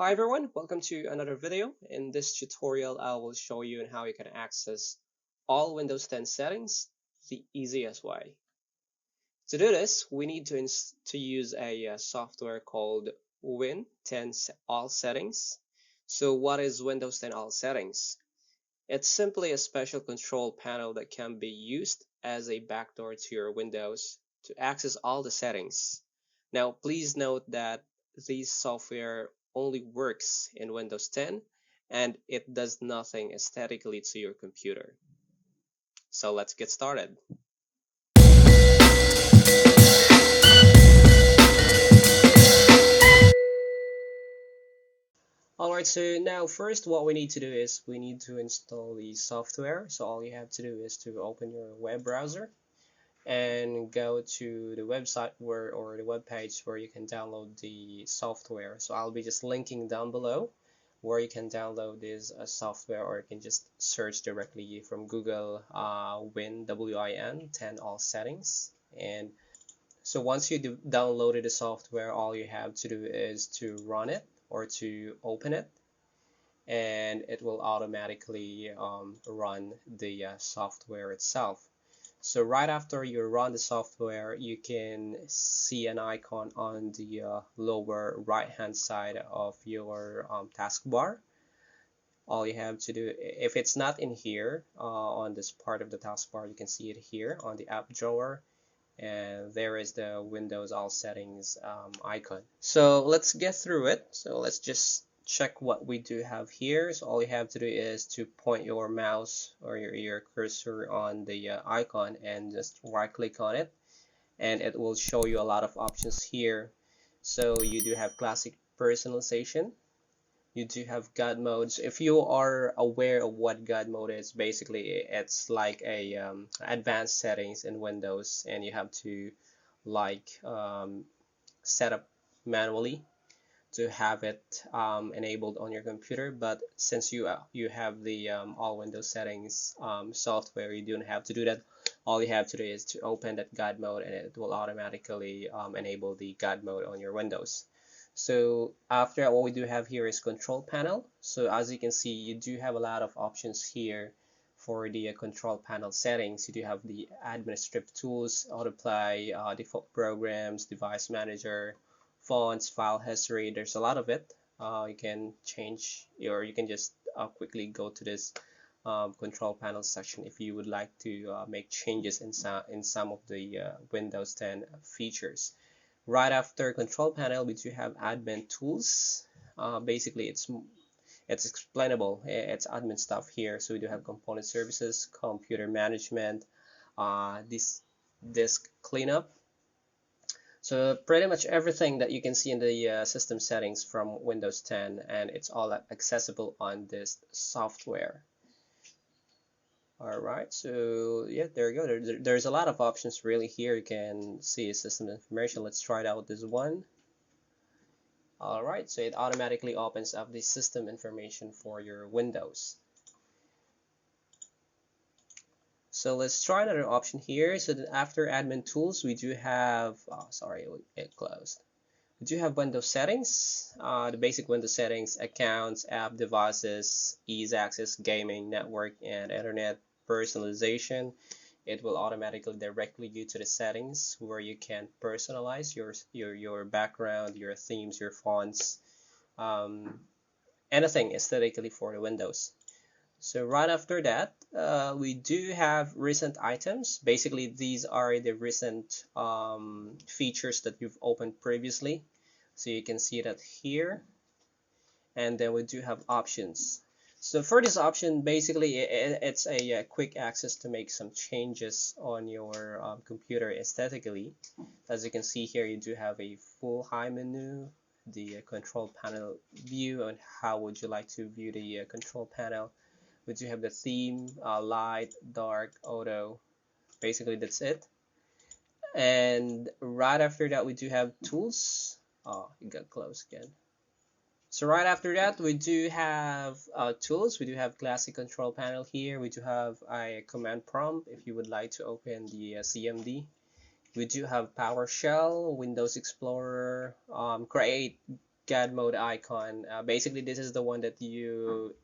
Hi everyone, welcome to another video. In this tutorial, I will show you how you can access all Windows 10 settings the easiest way. To do this, we need to use a software called Win 10 All Settings. So what is Windows 10 All Settings? It's simply a special control panel that can be used as a backdoor to your Windows to access all the settings. Now, please note that this software only works in Windows 10 and it does nothing aesthetically to your computer. So let's get started. Alright, so now first what we need to do is we need to install the software. So all you have to do is to open your web browser and go to the website or the web page where you can download the software. So I'll be just linking down below where you can download this software, or you can just search directly from Google Win 10 All Settings. And so once you downloaded the software, all you have to do is to run it or to open it, and it will automatically run the software itself. So right after you run the software, you can see an icon on the lower right hand side of your taskbar. All you have to do, if it's not in here on this part of the taskbar, you can see it here on the app drawer, and there is the Windows All Settings icon. So let's get through it. So let's just check what we do have here. So all you have to do is to point your mouse or your cursor on the icon and just right click on it, and it will show you a lot of options here. So you do have classic personalization, you do have God modes. If you are aware of what God mode is, basically it's like a advanced settings in Windows, and you have to like set up manually to have it enabled on your computer. But since you have the all Windows settings software, you don't have to do that. All you have to do is to open that God mode, and it will automatically enable the God mode on your Windows. So after that, what we do have here is control panel. So as you can see, you do have a lot of options here for the control panel settings. You do have the administrative tools, autoplay, default programs, device manager, fonts, file history. There's a lot of it. You can change, or you can just quickly go to this control panel section if you would like to make changes in some of the Windows 10 features. Right after control panel, we do have admin tools. Basically, it's explainable. It's admin stuff here. So we do have component services, computer management, this disk cleanup. So pretty much everything that you can see in the system settings from Windows 10, and it's all accessible on this software. Alright, so yeah, there you go. There's a lot of options really here. You can see system information. Let's try it out this one. Alright, so it automatically opens up the system information for your Windows. So let's try another option here. So that after admin tools, we do have, sorry, it closed. We do have Windows settings, the basic Windows settings, accounts, app devices, ease access, gaming, network, and internet personalization. It will automatically directly you to the settings where you can personalize your background, your themes, your fonts, anything aesthetically for the Windows. So right after that, we do have recent items. Basically, these are the recent features that you've opened previously. So you can see that here. And then we do have options. So for this option, basically, it's a quick access to make some changes on your computer aesthetically. As you can see here, you do have a full high menu, the control panel view, and how would you like to view the control panel. We do have the theme, light, dark, auto. Basically, that's it. And right after that, we do have tools. Oh, it got closed again. So right after that, we do have tools. We do have classic control panel here. We do have a command prompt if you would like to open the CMD. We do have PowerShell, Windows Explorer, create God mode icon. Basically, this is the one that you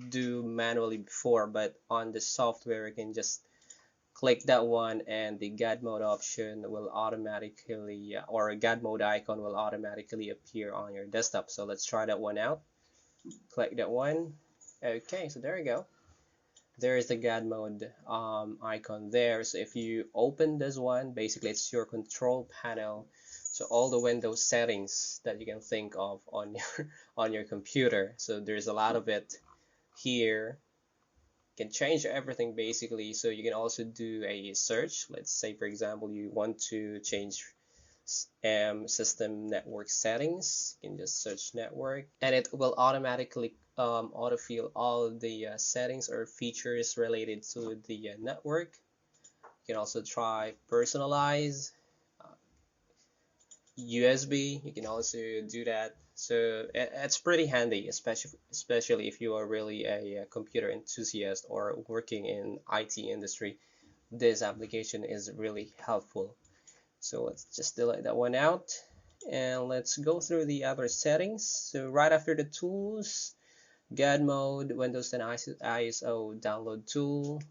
do manually before, but on the software, you can just click that one and the God mode option will automatically, or a God mode icon will automatically appear on your desktop. So let's try that one out. Click that one. Okay, so there you go. There is the God mode icon there. So if you open this one, basically it's your control panel. So all the Windows settings that you can think of on your on your computer. So there's a lot of it here. You can change everything basically. So you can also do a search. Let's say for example you want to change system network settings. You can just search network and it will automatically autofill all the settings or features related to the network. You can also try personalize USB. You can also do that. So it's pretty handy, especially if you are really a computer enthusiast or working in IT industry. This application is really helpful. So let's just delete that one out and let's go through the other settings. So right after the tools, God mode, Windows 10 ISO download tool,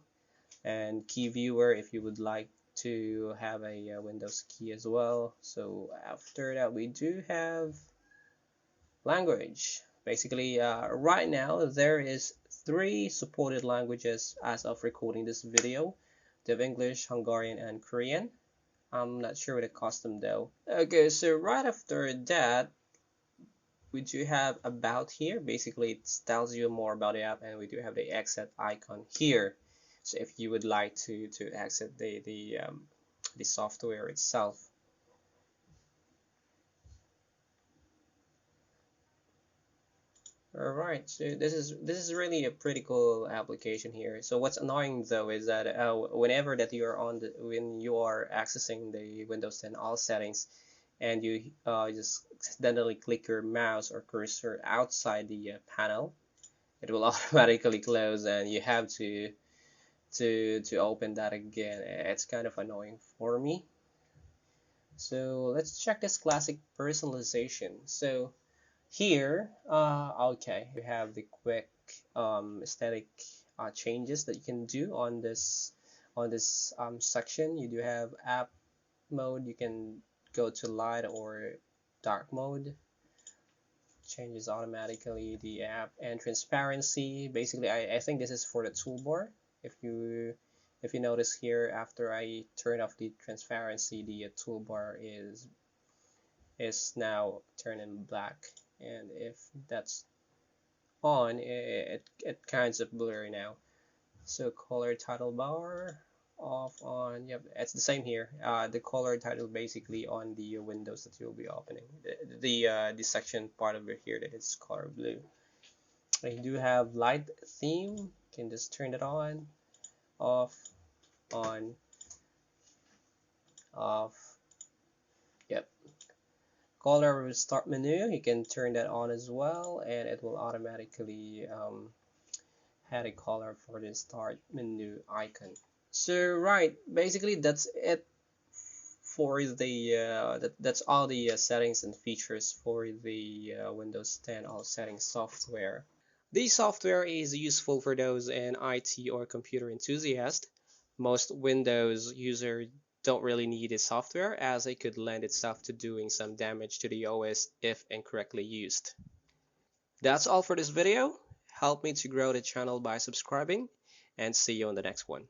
and key viewer if you would like to have a Windows key as well. So after that we do have language. Basically right now there is 3 supported languages as of recording this video. They have English, Hungarian, and Korean. I'm not sure with the custom though. Okay, so right after that we do have about here. Basically it tells you more about the app, and we do have the exit icon here. So if you would like to exit the software itself. Alright, so this is really a pretty cool application here. So what's annoying though is that whenever that you're when you are accessing the Windows 10 all settings and you just accidentally click your mouse or cursor outside the panel, it will automatically close and you have to open that again. It's kind of annoying for me. So let's check this classic personalization. So here, okay, we have the quick aesthetic changes that you can do on this section. You do have app mode. You can go to light or dark mode. Changes automatically the app, and transparency. Basically, I think this is for the toolbar. If you notice here, after I turn off the transparency, the toolbar is now turning black, and if that's on, it kinds of blurry now. So color title bar off, on. Yep, it's the same here. The color title basically on the windows that you'll be opening. The section part of it here that is color blue. You do have light theme. You can just turn it on, off, on, off. Yep. Color start menu, you can turn that on as well, and it will automatically add a color for the start menu icon. So right, basically that's it for the that's all the settings and features for the Windows 10 all settings software. This software is useful for those in IT or computer enthusiast. Most Windows users don't really need this software, as it could lend itself to doing some damage to the OS if incorrectly used. That's all for this video. Help me to grow the channel by subscribing, and see you on the next one.